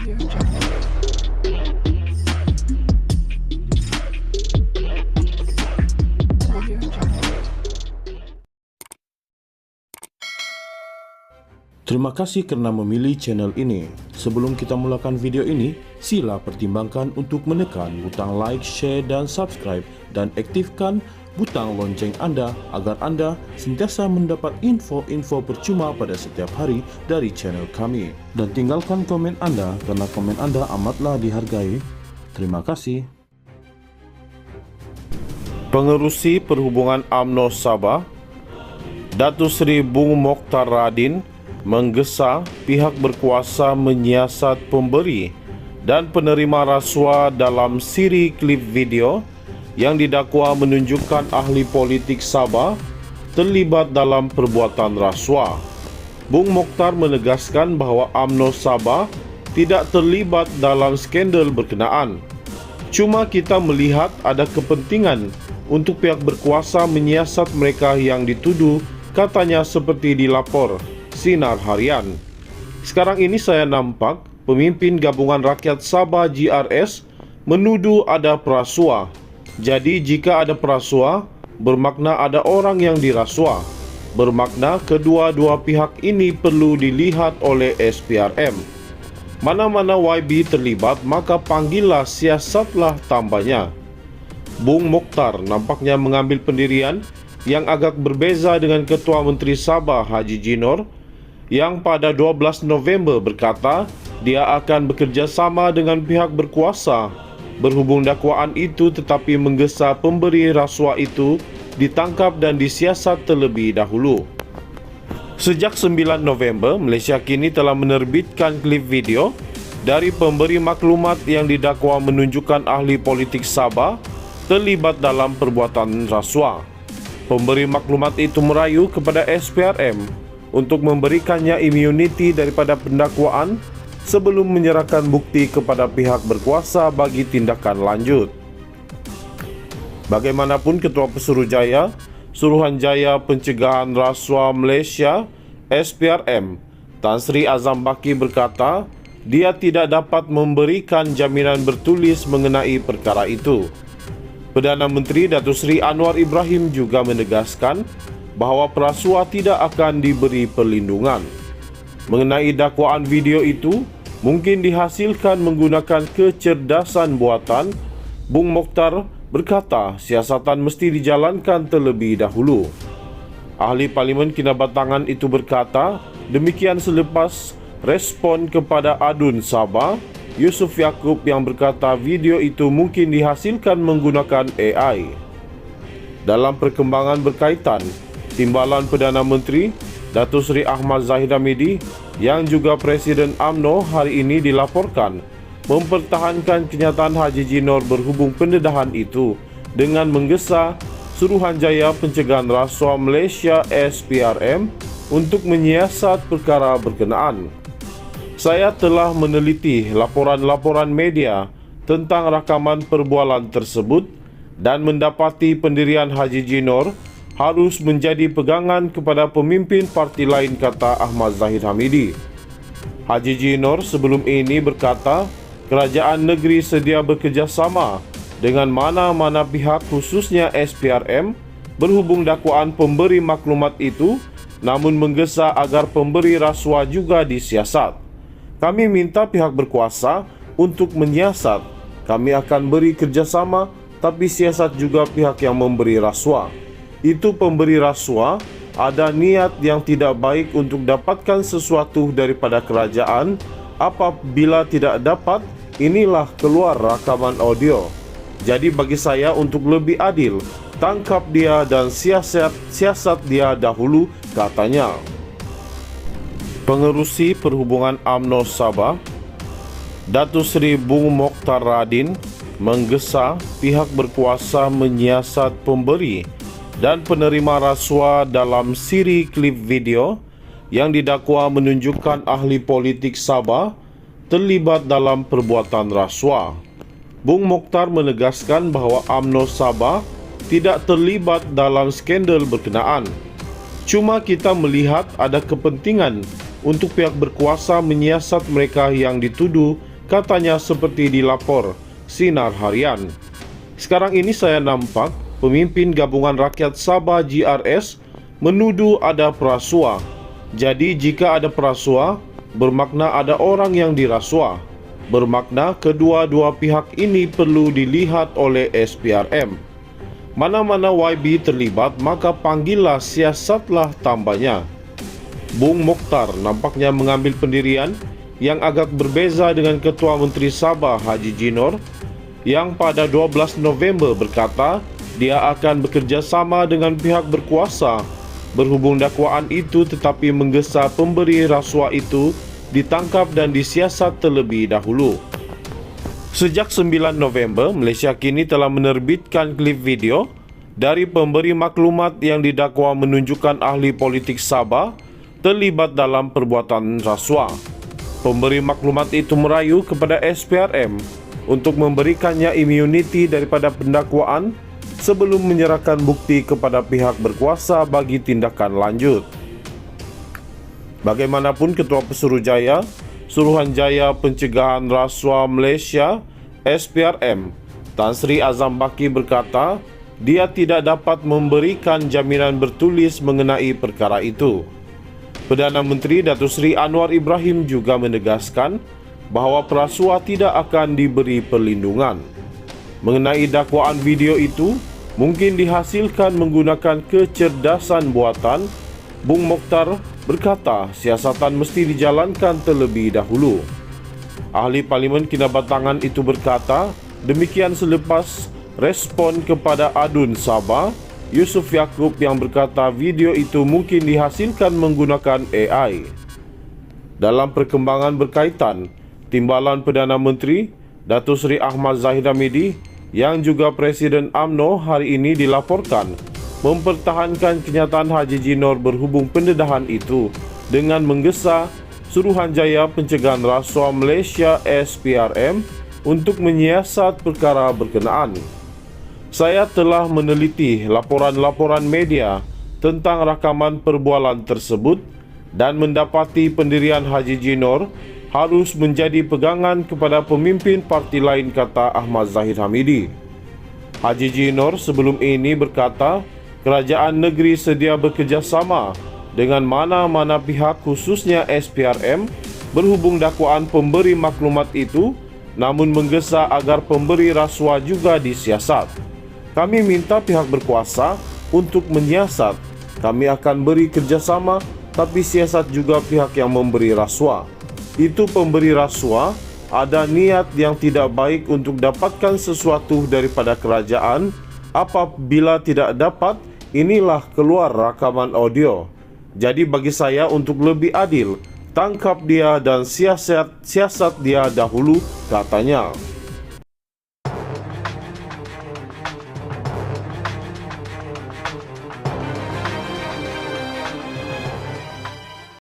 Terima kasih kerana memilih channel ini. Sebelum kita mulakan video ini, sila pertimbangkan untuk menekan butang like, share dan subscribe dan aktifkan butang lonceng anda agar anda sentiasa mendapat info-info percuma pada setiap hari dari channel kami. Dan tinggalkan komen anda kerana komen anda amatlah dihargai. Terima kasih. Pengerusi Perhubungan UMNO Sabah, Datuk Seri Bung Mokhtar Radin menggesa pihak berkuasa menyiasat pemberi dan penerima rasuah dalam siri klip video yang didakwa menunjukkan ahli politik Sabah terlibat dalam perbuatan rasuah. Bung Mokhtar menegaskan bahawa UMNO Sabah tidak terlibat dalam skandal berkenaan. Cuma kita melihat ada kepentingan untuk pihak berkuasa menyiasat mereka yang dituduh, katanya seperti dilapor Sinar Harian. Sekarang ini saya nampak pemimpin Gabungan Rakyat Sabah GRS menuduh ada perasuah. Jadi jika ada perasuah, bermakna ada orang yang dirasuah. Bermakna kedua-dua pihak ini perlu dilihat oleh SPRM. Mana-mana YB terlibat, maka panggillah, siasatlah, tambahnya. Bung Mokhtar nampaknya mengambil pendirian yang agak berbeza dengan Ketua Menteri Sabah Haji Jinor yang pada 12 November berkata dia akan bekerja sama dengan pihak berkuasa berhubung dakwaan itu, tetapi menggesa pemberi rasuah itu ditangkap dan disiasat terlebih dahulu. Sejak 9 November, Malaysia kini telah menerbitkan klip video dari pemberi maklumat yang didakwa menunjukkan ahli politik Sabah terlibat dalam perbuatan rasuah. Pemberi maklumat itu merayu kepada SPRM untuk memberikannya immunity daripada pendakwaan sebelum menyerahkan bukti kepada pihak berkuasa bagi tindakan lanjut. Bagaimanapun, Ketua Pesuruhjaya Suruhanjaya Pencegahan Rasuah Malaysia SPRM Tan Sri Azam Baki berkata dia tidak dapat memberikan jaminan bertulis mengenai perkara itu. Perdana Menteri Datuk Seri Anwar Ibrahim juga menegaskan bahawa perasuah tidak akan diberi perlindungan. Mengenai dakwaan video itu mungkin dihasilkan menggunakan kecerdasan buatan, Bung Mokhtar berkata siasatan mesti dijalankan terlebih dahulu. Ahli Parlimen Kinabatangan itu berkata demikian selepas respon kepada Adun Sabah Yusuf Yaakob yang berkata video itu mungkin dihasilkan menggunakan AI. Dalam perkembangan berkaitan, Timbalan Perdana Menteri Datuk Seri Ahmad Zahid Hamidi yang juga Presiden UMNO hari ini dilaporkan mempertahankan kenyataan Haji Jinor berhubung pendedahan itu dengan menggesa Suruhanjaya Pencegahan Rasuah Malaysia SPRM untuk menyiasat perkara berkenaan. Saya telah meneliti laporan-laporan media tentang rakaman perbualan tersebut dan mendapati pendirian Haji Jinor harus menjadi pegangan kepada pemimpin parti lain, kata Ahmad Zahid Hamidi. Haji Jinor sebelum ini berkata kerajaan negeri sedia bekerjasama dengan mana-mana pihak khususnya SPRM berhubung dakwaan pemberi maklumat itu, namun menggesa agar pemberi rasuah juga disiasat. Kami minta pihak berkuasa untuk menyiasat. Kami akan beri kerjasama, tapi siasat juga pihak yang memberi rasuah. Itu pemberi rasuah ada niat yang tidak baik untuk dapatkan sesuatu daripada kerajaan. Apabila tidak dapat, inilah keluar rakaman audio. Jadi bagi saya untuk lebih adil, tangkap dia dan siasat dia dahulu, katanya. Pengerusi Perhubungan UMNO Sabah, Datuk Seri Bung Mokhtar Radin menggesa pihak berkuasa menyiasat pemberi dan penerima rasuah dalam siri klip video yang didakwa menunjukkan ahli politik Sabah terlibat dalam perbuatan rasuah. Bung Mokhtar menegaskan bahawa UMNO Sabah tidak terlibat dalam skandal berkenaan. Cuma kita melihat ada kepentingan untuk pihak berkuasa menyiasat mereka yang dituduh, katanya seperti dilapor Sinar Harian. Sekarang ini saya nampak pemimpin Gabungan Rakyat Sabah GRS menuduh ada perasuah. Jadi jika ada perasuah, bermakna ada orang yang dirasuah. Bermakna kedua-dua pihak ini perlu dilihat oleh SPRM. Mana-mana YB terlibat, maka panggillah, siasatlah, tambahnya. Bung Mokhtar nampaknya mengambil pendirian yang agak berbeza dengan Ketua Menteri Sabah Haji Jinor yang pada 12 November berkata dia akan bekerja sama dengan pihak berkuasa berhubung dakwaan itu, tetapi menggesa pemberi rasuah itu ditangkap dan disiasat terlebih dahulu. Sejak 9 November, Malaysia kini telah menerbitkan klip video dari pemberi maklumat yang didakwa menunjukkan ahli politik Sabah terlibat dalam perbuatan rasuah. Pemberi maklumat itu merayu kepada SPRM untuk memberikannya immunity daripada pendakwaan sebelum menyerahkan bukti kepada pihak berkuasa bagi tindakan lanjut. Bagaimanapun, Ketua Pesuruhjaya Suruhanjaya Pencegahan Rasuah Malaysia SPRM Tan Sri Azam Baki berkata dia tidak dapat memberikan jaminan bertulis mengenai perkara itu. Perdana Menteri Datuk Seri Anwar Ibrahim juga menegaskan bahawa perasuah tidak akan diberi perlindungan. Mengenai dakwaan video itu mungkin dihasilkan menggunakan kecerdasan buatan, Bung Mokhtar berkata siasatan mesti dijalankan terlebih dahulu. Ahli Parlimen Kinabatangan itu berkata demikian selepas respon kepada Adun Sabah Yusuf Yaakob yang berkata video itu mungkin dihasilkan menggunakan AI. Dalam perkembangan berkaitan, Timbalan Perdana Menteri Datuk Seri Ahmad Zahid Hamidi yang juga Presiden UMNO hari ini dilaporkan mempertahankan kenyataan Haji Jinor berhubung pendedahan itu dengan menggesa Suruhanjaya Pencegahan Rasuah Malaysia SPRM untuk menyiasat perkara berkenaan. Saya telah meneliti laporan-laporan media tentang rakaman perbualan tersebut dan mendapati pendirian Haji Jinor harus menjadi pegangan kepada pemimpin parti lain, kata Ahmad Zahid Hamidi. Haji Jinor sebelum ini berkata kerajaan negeri sedia bekerjasama dengan mana-mana pihak khususnya SPRM berhubung dakwaan pemberi maklumat itu, namun menggesa agar pemberi rasuah juga disiasat. Kami minta pihak berkuasa untuk menyiasat. Kami akan beri kerjasama, tapi siasat juga pihak yang memberi rasuah. Itu pemberi rasuah ada niat yang tidak baik untuk dapatkan sesuatu daripada kerajaan. Apabila tidak dapat, inilah keluar rakaman audio. Jadi bagi saya untuk lebih adil, tangkap dia dan siasat dia dahulu, katanya.